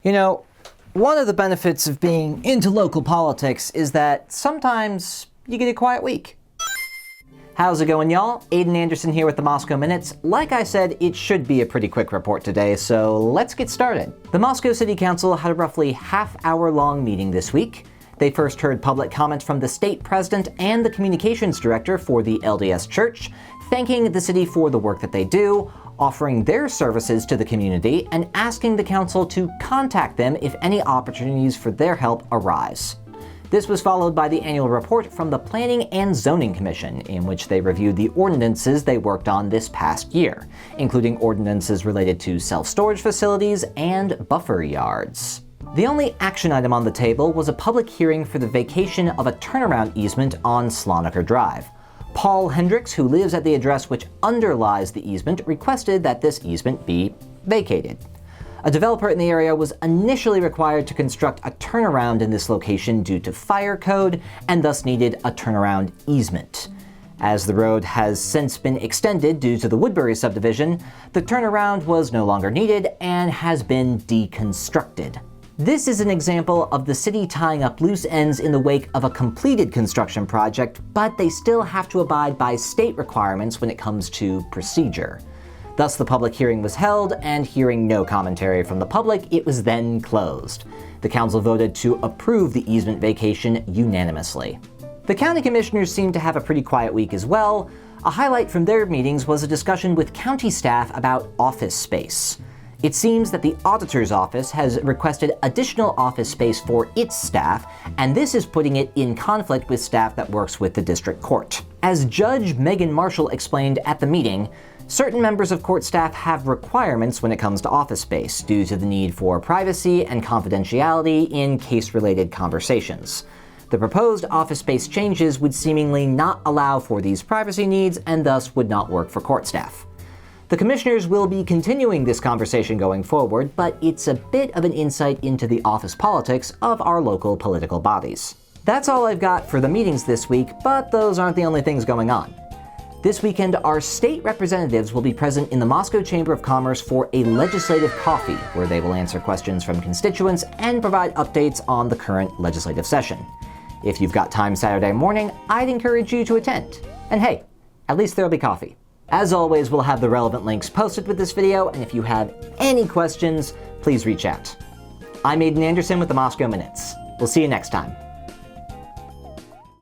You know, one of the benefits of being into local politics is that sometimes you get a quiet week. How's it going, y'all? Aiden Anderson here with the Moscow Minutes. Like I said, it should be a pretty quick report today, so let's get started. The Moscow City Council had a roughly half-hour-long meeting this week. They first heard public comments from the state president and the communications director for the LDS Church, thanking the city for the work that they do, offering their services to the community, and asking the council to contact them if any opportunities for their help arise. This was followed by the annual report from the Planning and Zoning Commission, in which they reviewed the ordinances they worked on this past year, including ordinances related to self-storage facilities and buffer yards. The only action item on the table was a public hearing for the vacation of a turnaround easement on Slonaker Drive. Paul Hendricks, who lives at the address which underlies the easement, requested that this easement be vacated. A developer in the area was initially required to construct a turnaround in this location due to fire code, and thus needed a turnaround easement. As the road has since been extended due to the Woodbury subdivision, the turnaround was no longer needed and has been deconstructed. This is an example of the city tying up loose ends in the wake of a completed construction project, but they still have to abide by state requirements when it comes to procedure. Thus, the public hearing was held, and hearing no commentary from the public, it was then closed. The council voted to approve the easement vacation unanimously. The county commissioners seemed to have a pretty quiet week as well. A highlight from their meetings was a discussion with county staff about office space. It seems that the auditor's office has requested additional office space for its staff, and this is putting it in conflict with staff that works with the district court. As Judge Megan Marshall explained at the meeting, certain members of court staff have requirements when it comes to office space due to the need for privacy and confidentiality in case-related conversations. The proposed office space changes would seemingly not allow for these privacy needs and thus would not work for court staff. The commissioners will be continuing this conversation going forward, but it's a bit of an insight into the office politics of our local political bodies. That's all I've got for the meetings this week, but those aren't the only things going on. This weekend, our state representatives will be present in the Moscow Chamber of Commerce for a legislative coffee, where they will answer questions from constituents and provide updates on the current legislative session. If you've got time Saturday morning, I'd encourage you to attend. And hey, at least there'll be coffee. As always, we'll have the relevant links posted with this video, and if you have any questions, please reach out. I'm Aiden Anderson with the Moscow Minutes. We'll see you next time.